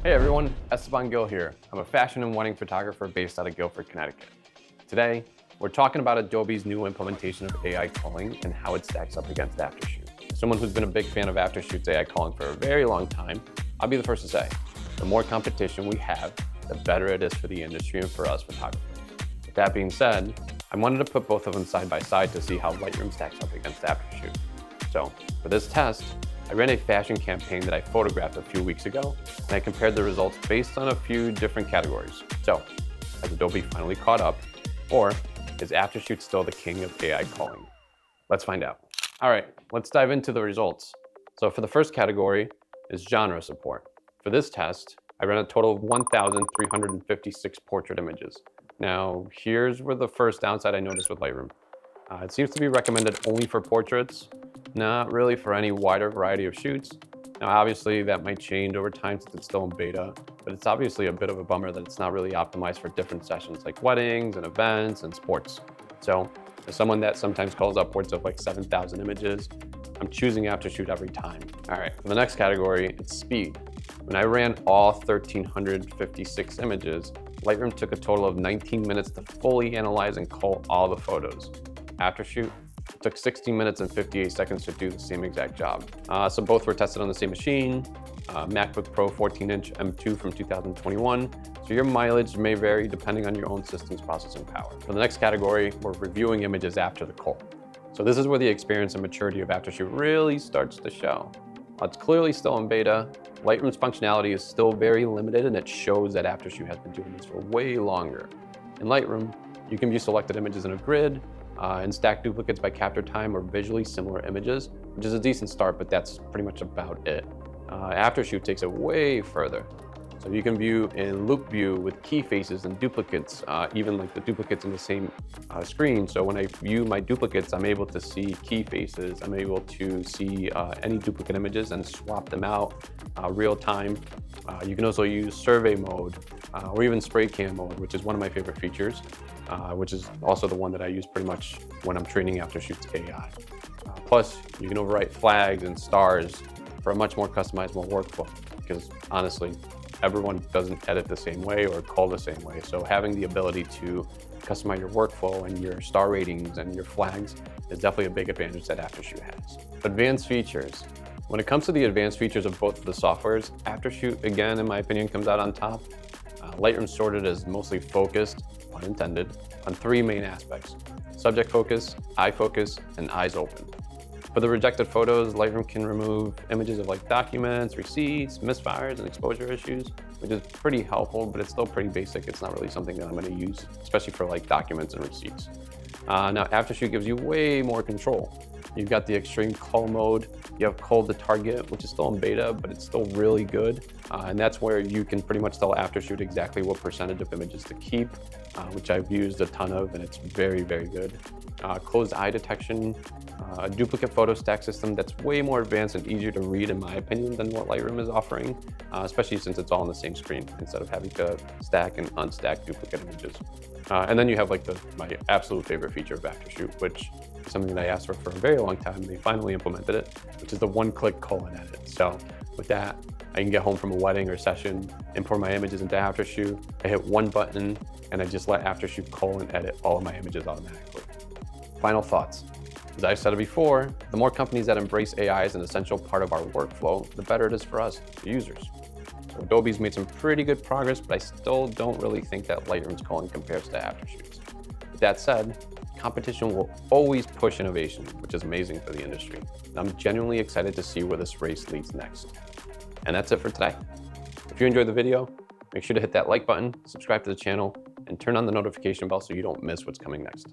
Hey everyone, Esteban Gill here. I'm a fashion and wedding photographer based out of Guilford, Connecticut. Today, we're talking about Adobe's new implementation of AI culling and how it stacks up against Aftershoot. As someone who's been a big fan of Aftershoot's AI culling for a very long time, I'll be the first to say, the more competition we have, the better it is for the industry and for us photographers. With that being said, I wanted to put both of them side by side to see how Lightroom stacks up against Aftershoot. So, for this test, I ran a fashion campaign that I photographed a few weeks ago, and I compared the results based on a few different categories. So, has Adobe finally caught up, or is Aftershoot still the king of AI culling? Let's find out. All right, let's dive into the results. So for the first category is genre support. For this test, I ran a total of 1,356 portrait images. Now, here's where the first downside I noticed with Lightroom. It seems to be recommended only for portraits, not really for any wider variety of shoots. Now, obviously, that might change over time since it's still in beta, but it's obviously a bit of a bummer that it's not really optimized for different sessions like weddings and events and sports. So, as someone that sometimes calls upwards of like 7,000 images, I'm choosing Aftershoot every time. All right, for the next category, it's speed. When I ran all 1,356 images, Lightroom took a total of 19 minutes to fully analyze and cull all the photos. Aftershoot took 16 minutes and 58 seconds to do the same exact job. So both were tested on the same machine, MacBook Pro 14-inch M2 from 2021. So your mileage may vary depending on your own system's processing power. For the next category, we're reviewing images after the cull. So this is where the experience and maturity of Aftershoot really starts to show. While it's clearly still in beta, Lightroom's functionality is still very limited, and it shows that Aftershoot has been doing this for way longer. In Lightroom, you can view selected images in a grid, and stack duplicates by capture time or visually similar images, which is a decent start, but that's pretty much about it. Aftershoot takes it way further. So you can view in loop view with key faces and duplicates, even like the duplicates in the same screen. So when I view my duplicates, I'm able to see key faces. I'm able to see any duplicate images and swap them out real time. You can also use survey mode or even spray cam mode, which is one of my favorite features, which is also the one that I use pretty much when I'm training Aftershoot's AI. Plus, you can overwrite flags and stars for a much more customizable workflow, because honestly, everyone doesn't edit the same way or cull the same way. So having the ability to customize your workflow and your star ratings and your flags is definitely a big advantage that Aftershoot has. Advanced features. When it comes to the advanced features of both of the softwares, Aftershoot, again, in my opinion, comes out on top. Lightroom sorted as mostly focused, pun intended, on three main aspects: subject focus, eye focus, and eyes open. For the rejected photos, Lightroom can remove images of like documents, receipts, misfires, and exposure issues, which is pretty helpful, but it's still pretty basic. It's not really something that I'm going to use, especially for like documents and receipts. Now, Aftershoot gives you way more control. You've got the extreme cull mode. You have cull to target, which is still in beta, but it's still really good. And that's where you can pretty much tell Aftershoot exactly what percentage of images to keep, which I've used a ton of, and it's very, very good. Closed eye detection, a duplicate photo stack system that's way more advanced and easier to read, in my opinion, than what Lightroom is offering, especially since it's all on the same screen instead of having to stack and unstack duplicate images. And then you have like my absolute favorite feature of Aftershoot, which is something that I asked for a very long time, and they finally implemented it, which is the one-click cull and edit. So with that, I can get home from a wedding or session, import my images into Aftershoot. I hit one button, and I just let Aftershoot cull and edit all of my images automatically. Final thoughts. As I've said it before, the more companies that embrace AI as an essential part of our workflow, the better it is for us, the users. So Adobe's made some pretty good progress, but I still don't really think that Lightroom's culling compares to Aftershoot's. With that said, competition will always push innovation, which is amazing for the industry. And I'm genuinely excited to see where this race leads next. And that's it for today. If you enjoyed the video, make sure to hit that like button, subscribe to the channel, and turn on the notification bell so you don't miss what's coming next.